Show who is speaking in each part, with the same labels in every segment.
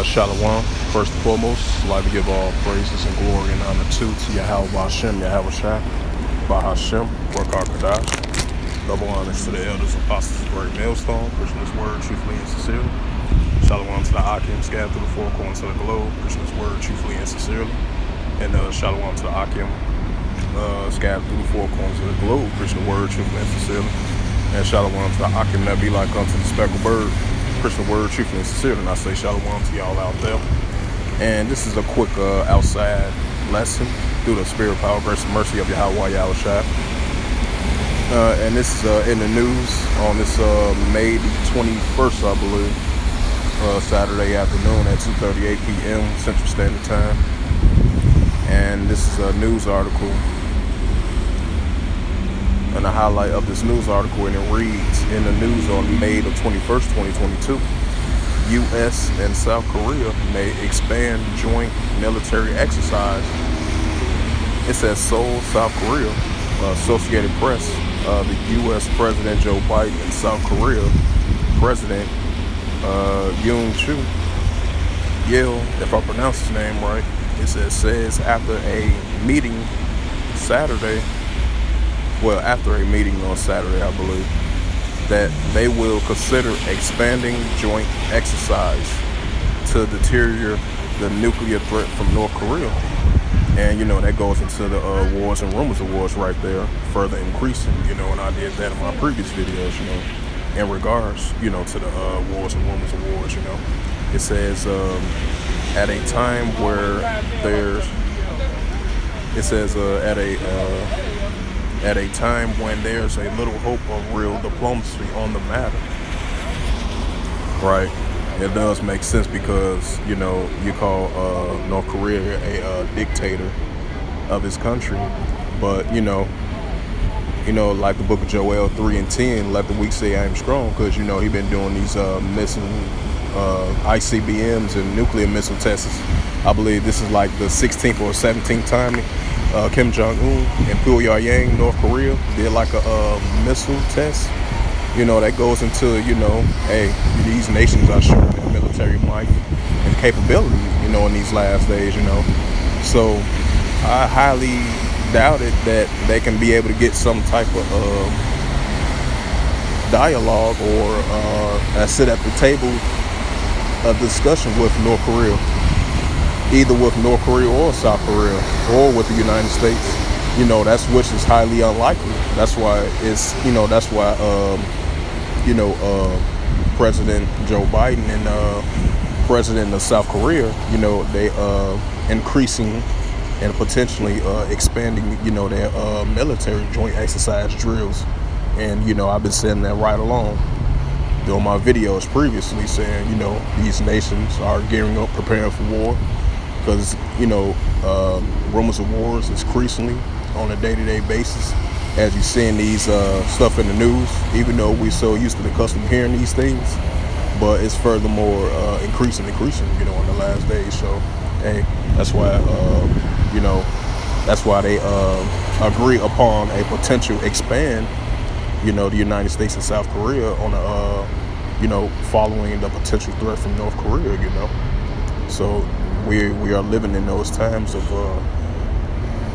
Speaker 1: Shalom. First and foremost, I'd like to give all praises and glory and honor to Yahweh Hashem, Yahweh Shai, Bahashem, Barak Kadash. Double honors to the elders, apostles of Great Millstone, preaching this word truthfully and sincerely. Shalom to the Akim, scattered through the four corners of the globe, preaching this word truthfully and sincerely. And Shalom to the Akim, scattered through the four corners of the globe, preaching the word truthfully and sincerely. And Shalom to the Akim that be like unto the speckled bird, Christian word, truthfully and sincerely, and I say shalom to y'all out there. And this is a quick outside lesson through the spirit, power, grace, and mercy of Yahweh Yahushua. And this is in the news on this May the 21st, I believe, Saturday afternoon at 2:38 p.m. Central Standard Time. And this is a news article, and a highlight of this news article, and it reads, in the news on May the 21st, 2022, U.S. and South Korea may expand joint military exercise. It says Seoul, South Korea. Associated Press, the U.S. President Joe Biden and South Korea President Yoon Suk Yeol, if I pronounce his name right, it says after a meeting after a meeting on Saturday, I believe, that they will consider expanding joint exercise to deter the nuclear threat from North Korea. And, you know, that goes into the wars and rumors of wars right there, further increasing, you know, and I did that in my previous videos, you know, in regards, you know, to the wars and rumors of wars, you know. It says at a time where at a time when there's a little hope of real diplomacy on the matter. Right. It does make sense because, you know, you call North Korea a dictator of his country. But, you know, like the book of Joel 3:10, let the weak say I am strong, because, you know, he been doing these missile ICBMs and nuclear missile tests. I believe this is like the 16th or 17th time Kim Jong-un and Pyongyang, North Korea, did like a missile test. You know, that goes into, you know, hey, these nations are showing their military might and capability, you know, in these last days, you know. So I highly doubt it that they can be able to get some type of dialogue or sit at the table of discussion with North Korea. Either with North Korea or South Korea or with the United States, you know, which is highly unlikely. That's why President Joe Biden and President of South Korea, you know, they increasing and potentially expanding, you know, their military joint exercise drills. And, you know, I've been saying that right along, doing my videos previously, saying, you know, these nations are gearing up, preparing for war. Because, you know, rumors of wars is increasingly on a day-to-day basis, as you seeing these stuff in the news, even though we're so used to the custom of hearing these things. But it's furthermore increasing, you know, in the last days. So, hey, that's why, you know, that's why they agree upon a potential expand, you know, the United States and South Korea on a, you know, following the potential threat from North Korea, you know. So we are living in those times of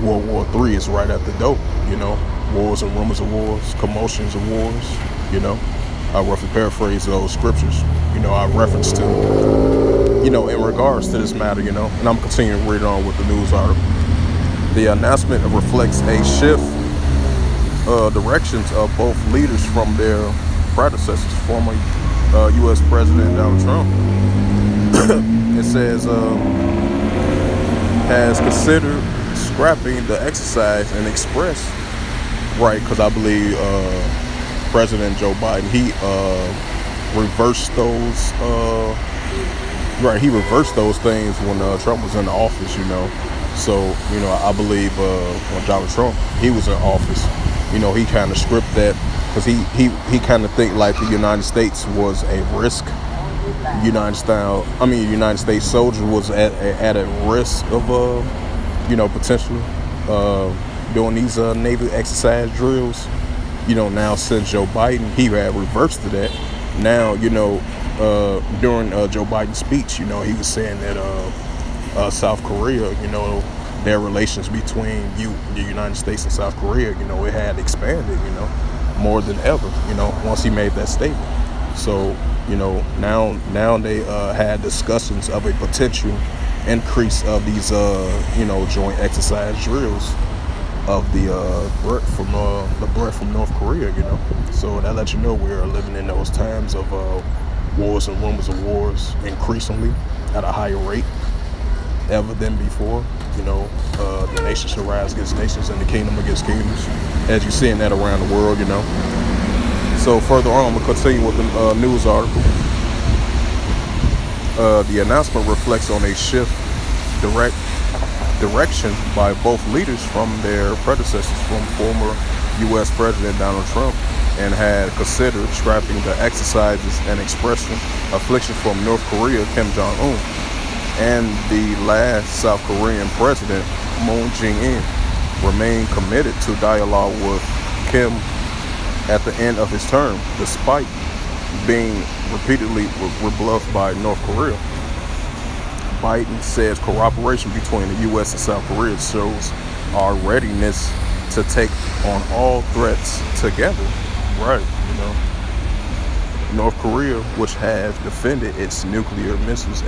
Speaker 1: World War III is right at the door, you know. Wars and rumors of wars, commotions of wars, you know. I roughly paraphrase those scriptures, you know, I reference to, you know, in regards to this matter, you know. And I'm continuing to read on with the news article. The announcement reflects a shift directions of both leaders from their predecessors, former U.S. President Donald Trump. It says has considered scrapping the exercise and express, right, because I believe President Joe Biden, he reversed those he reversed those things when Trump was in the office, you know. So, you know, I believe when Donald Trump, he was in office, you know, he kind of scripted that, because he kind of think like the United States was a risk. United States soldiers was at a risk of, you know, potentially doing these Navy exercise drills. You know, now since Joe Biden, he had reversed to that. Now, you know, during Joe Biden's speech, he was saying that South Korea, their relations between the United States and South Korea, it had expanded, more than ever, once he made that statement. So, now they had discussions of a potential increase of these, joint exercise drills of the threat from North Korea, So that lets you know we're living in those times of wars and rumors of wars increasingly at a higher rate ever than before. The nations shall rise against nations and the kingdom against kingdoms, as you're seeing that around the world, So further on, I'm going to continue with the news article. The announcement reflects on a shift direction by both leaders from their predecessors, from former U.S. President Donald Trump, and had considered scrapping the exercises and expressing affliction from North Korea Kim Jong-un and the last South Korean President Moon Jae-in remained committed to dialogue with Kim at the end of his term, despite being repeatedly rebuffed by North Korea. Biden says cooperation between the U.S. and South Korea shows our readiness to take on all threats together. Right, North Korea, which has defended its nuclear missiles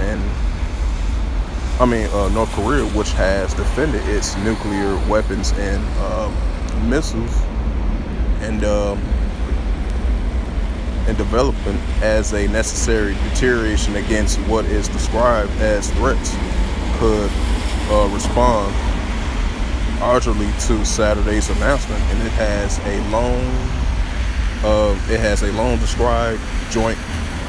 Speaker 1: North Korea, which has defended its nuclear weapons and missiles and development as a necessary deterioration against what is described as threats, could respond arduously to Saturday's announcement, and it has a long described joint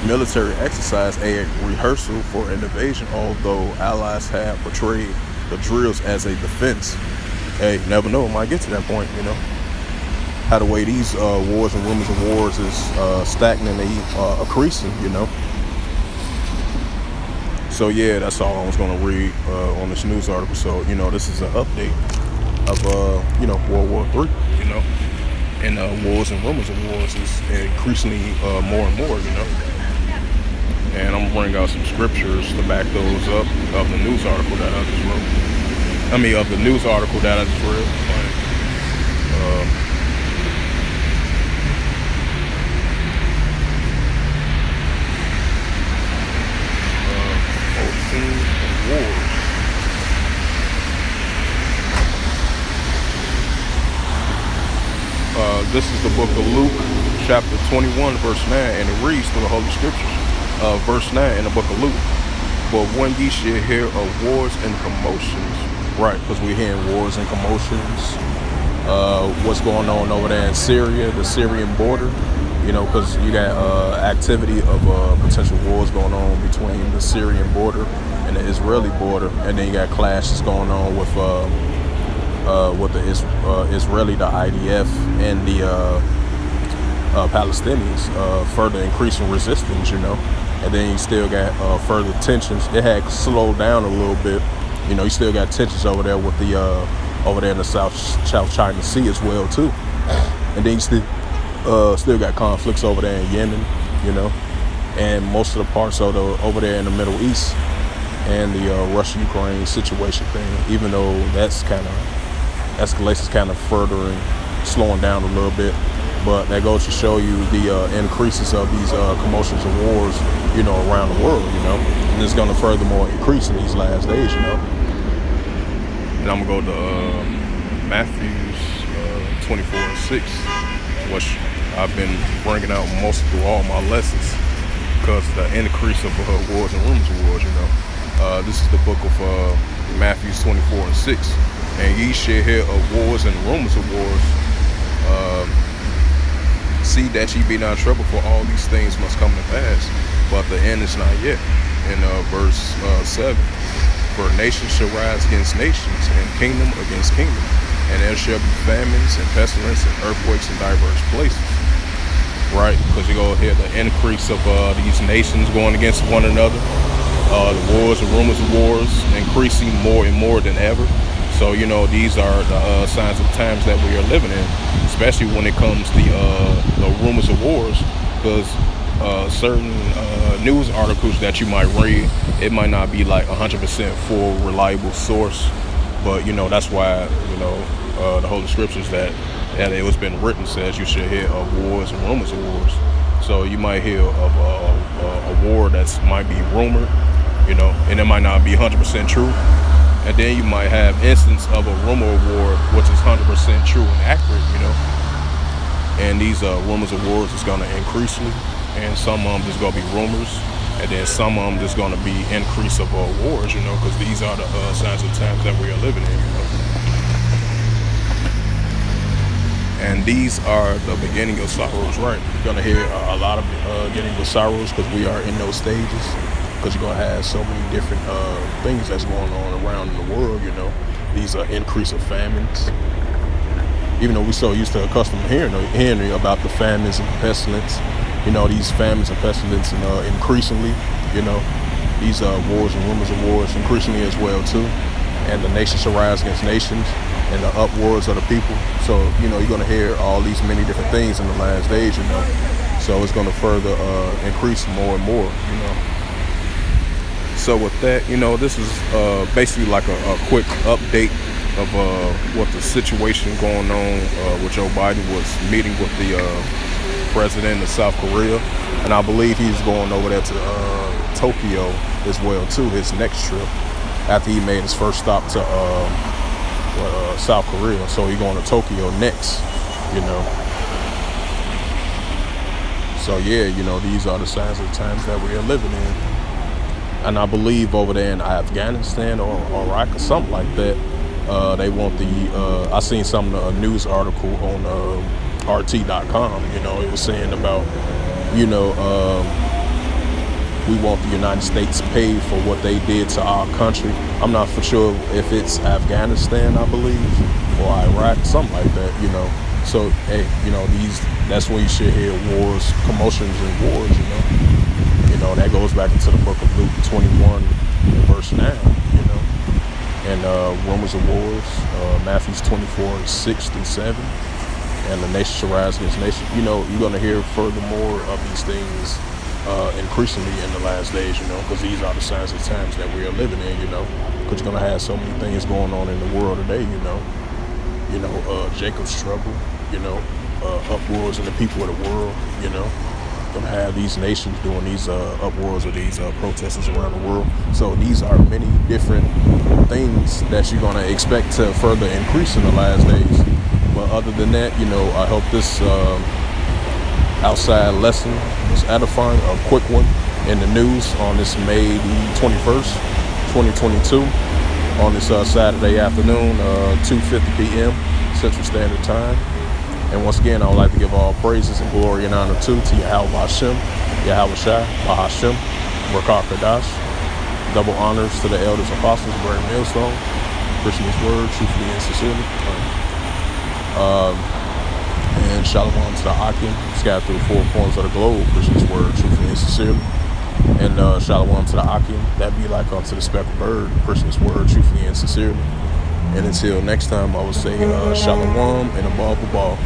Speaker 1: military exercise, a rehearsal for an invasion, although allies have portrayed the drills as a defense. Hey, you never know, it might get to that point, How the way these wars and rumors of wars is stagnantly increasing, So yeah, that's all I was going to read on this news article. So, this is an update of, World War III, and wars and rumors of wars is increasingly more and more, And I'm going to bring out some scriptures to back those up of the news article that I just wrote. Of the news article that I just read. Wars. This is the book of Luke, chapter 21, verse 9, and it reads through the Holy Scriptures. Verse 9 in the book of Luke. But when ye shall hear of wars and commotions, right, because we're hearing wars and commotions, what's going on over there in Syria, the Syrian border, because you got activity of potential wars going on between the Syrian border and the Israeli border, and then you got clashes going on with the Israeli, the IDF, and the Palestinians, further increasing resistance, and then you still got further tensions. It had slowed down a little bit, you still got tensions over there with the over there in the South China Sea as well too, and then you still got conflicts over there in Yemen, and most of the parts of over there in the Middle East, and the Russia-Ukraine situation thing, even though that's kind of escalation's kind of furthering, slowing down a little bit. But that goes to show you the increases of these commotions and wars, around the world, and it's going to furthermore increase in these last days, And I'm going to go to Matthew 24:6, which I've been bringing out most through all my lessons because of the increase of wars and rumors of wars, This is the book of Matthew 24:6. And ye shall hear of wars and rumors of wars. See that ye be not troubled, for all these things must come to pass, but the end is not yet. In verse 7, for nation shall rise against nations, and kingdom against kingdom, and there shall be famines and pestilence and earthquakes in diverse places. Right, because you go here, the increase of these nations going against one another, the wars and rumors of wars increasing more and more than ever. So, these are the signs of times that we are living in, especially when it comes to the rumors of wars, because certain news articles that you might read, it might not be like 100% full reliable source, but you know that's why the Holy Scriptures that it was been written says you should hear of wars and rumors of wars. So you might hear of a war that's might be rumored, and it might not be 100% true. And then you might have instance of a rumor of war which is 100% true and accurate, And these rumors of wars is gonna increasingly, and some of them just gonna be rumors, and then some of them just gonna be increase of wars, because these are the signs of times that we are living in, And these are the beginning of sorrows, right? You're gonna hear a lot of beginning of sorrows because we are in those stages. Because you're gonna have so many different things that's going on around in the world, These increase of famines. Even though we're so used to accustomed hearing about the famines and pestilence, these famines and pestilence, and increasingly, these wars and rumors of wars increasingly as well too. And the nations shall rise against nations, and the upwards of the people. So, you're gonna hear all these many different things in the last days, So it's gonna further increase more and more, So with that, this is basically like a quick update of what the situation going on with Joe Biden. Was meeting with the president of South Korea, and I believe he's going over there to Tokyo as well too, his next trip, after he made his first stop to South Korea. So he's going to Tokyo next, So yeah, these are the signs of the times that we are living in. And I believe over there in Afghanistan or Iraq or something like that, they want I seen a news article on RT.com, it was saying about, we want the United States paid for what they did to our country. I'm not for sure if it's Afghanistan, I believe, or Iraq, something like that, So, hey, that's when you should hear wars, commotions and wars, that goes back into the book of Luke 21, verse 9, and rumors of wars, Matthew 24, 6 through 7, and the nation shall rise against nation. You're going to hear furthermore of these things increasingly in the last days, because these are the signs of times that we are living in, because you're going to have so many things going on in the world today, Jacob's trouble, upwards in the people of the world, Gonna have these nations doing these upwards of these protesters around the world. So these are many different things that you're gonna expect to further increase in the last days. But other than that, I hope this outside lesson was edifying, a quick one in the news on this May the 21st, 2022, on this Saturday afternoon, 2:50 p.m. Central Standard Time. And once again, I would like to give all praises and glory and honor to Yahweh Hashem, Yahweh Shai, Bahashem, Rakar Kadash. Double honors to the elders, apostles, Brand Millstone, preaching His word truthfully and sincerely. And Shalom to the Akim, scattered through the four corners of the globe, preaching His word truthfully and sincerely. And Shalom to the Akim, that be like unto the speckled bird, preaching His word truthfully and sincerely. And until next time, I will say Shalom and above all.